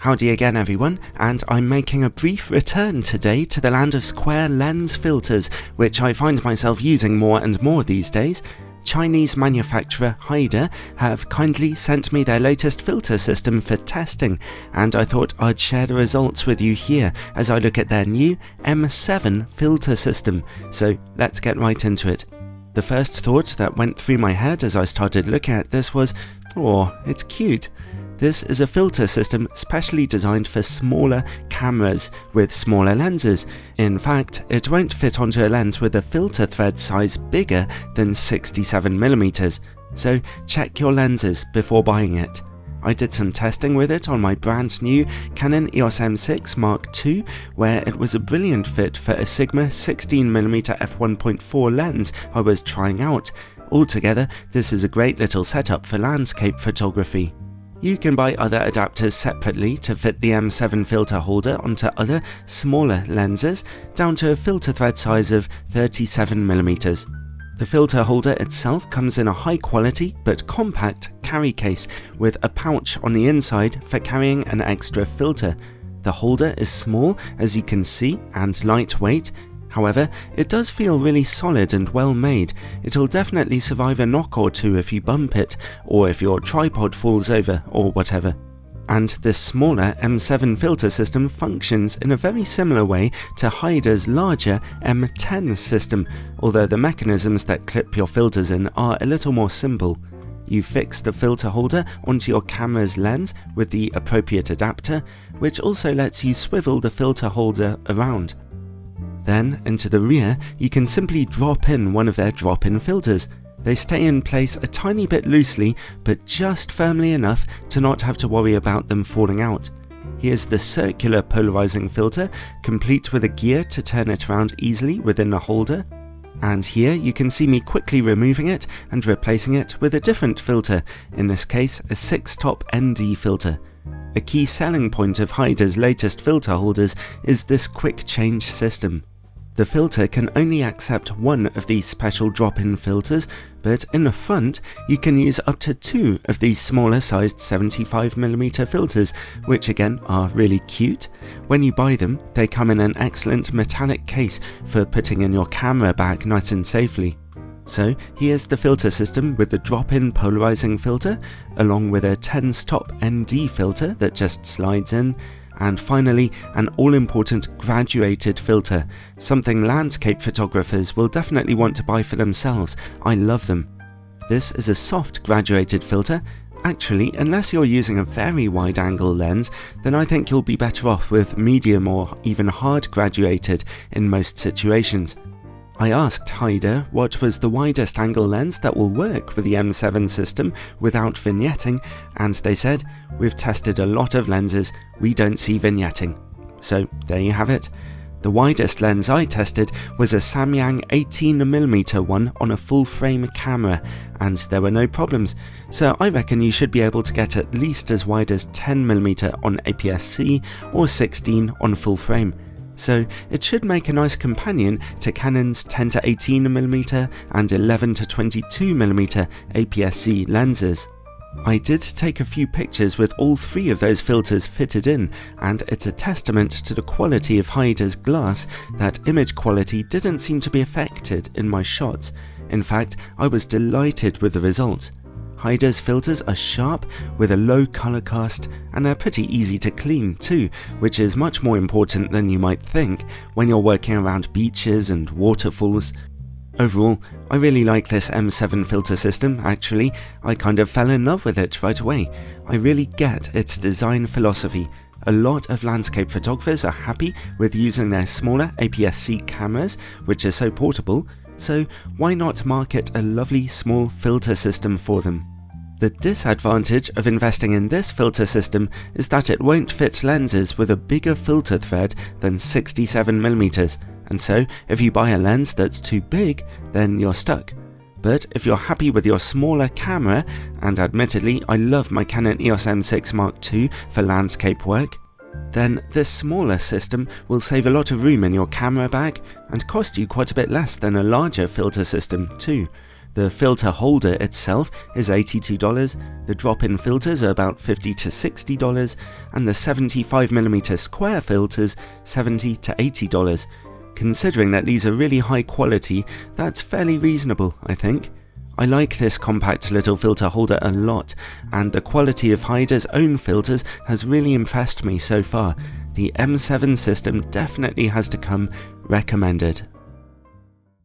Howdy again everyone, and I'm making a brief return today to the land of square lens filters, which I find myself using more and more these days. Chinese manufacturer Haida have kindly sent me their latest filter system for testing, and I thought I'd share the results with you here as I look at their new M7 filter system, so let's get right into it. The first thought that went through my head as I started looking at this was, oh, it's cute. This is a filter system specially designed for smaller cameras with smaller lenses. In fact, it won't fit onto a lens with a filter thread size bigger than 67mm, so check your lenses before buying it. I did some testing with it on my brand new Canon EOS M6 Mark II, where it was a brilliant fit for a Sigma 16mm f1.4 lens I was trying out. Altogether, this is a great little setup for landscape photography. You can buy other adapters separately to fit the M7 filter holder onto other, smaller lenses, down to a filter thread size of 37mm. The filter holder itself comes in a high quality but compact carry case with a pouch on the inside for carrying an extra filter. The holder is small, as you can see, and lightweight. However, it does feel really solid and well made. It'll definitely survive a knock or two if you bump it, or if your tripod falls over, or whatever. And this smaller M7 filter system functions in a very similar way to Haida's larger M10 system, although the mechanisms that clip your filters in are a little more simple. You fix the filter holder onto your camera's lens with the appropriate adapter, which also lets you swivel the filter holder around. Then, into the rear, you can simply drop in one of their drop-in filters. They stay in place a tiny bit loosely, but just firmly enough to not have to worry about them falling out. Here's the circular polarizing filter, complete with a gear to turn it around easily within the holder. And here you can see me quickly removing it and replacing it with a different filter, in this case a 6-top ND filter. A key selling point of Haida's latest filter holders is this quick change system. The filter can only accept one of these special drop-in filters, but in the front you can use up to 2 of these smaller sized 75mm filters, which again are really cute. When you buy them, they come in an excellent metallic case for putting in your camera bag nice and safely. So here's the filter system with the drop-in polarizing filter, along with a 10-stop ND filter that just slides in, and finally an all-important graduated filter, something landscape photographers will definitely want to buy for themselves. I love them. This is a soft graduated filter. Actually, unless you're using a very wide-angle lens, then I think you'll be better off with medium or even hard graduated in most situations. I asked Haida what was the widest angle lens that will work with the M7 system without vignetting, and they said, "We've tested a lot of lenses, we don't see vignetting." So there you have it. The widest lens I tested was a Samyang 18mm one on a full frame camera, and there were no problems, so I reckon you should be able to get at least as wide as 10mm on APS-C or 16 on full frame. So it should make a nice companion to Canon's 10-18mm and 11-22mm APS-C lenses. I did take a few pictures with all 3 of those filters fitted in, and it's a testament to the quality of Haida's glass that image quality didn't seem to be affected in my shots. In fact, I was delighted with the results. Haida's filters are sharp with a low color cast, and they're pretty easy to clean too, which is much more important than you might think when you're working around beaches and waterfalls. Overall, I really like this M7 filter system. Actually, I kind of fell in love with it right away. I really get its design philosophy. A lot of landscape photographers are happy with using their smaller APS-C cameras, which are so portable, so why not market a lovely small filter system for them? The disadvantage of investing in this filter system is that it won't fit lenses with a bigger filter thread than 67mm, and so if you buy a lens that's too big, then you're stuck. But if you're happy with your smaller camera, and admittedly I love my Canon EOS M6 Mark II for landscape work, then this smaller system will save a lot of room in your camera bag and cost you quite a bit less than a larger filter system too. The filter holder itself is $82, the drop-in filters are about $50 to $60, and the 75mm square filters $70 to $80. Considering that these are really high quality, that's fairly reasonable, I think. I like this compact little filter holder a lot, and the quality of Haida's own filters has really impressed me so far. The M7 system definitely has to come recommended.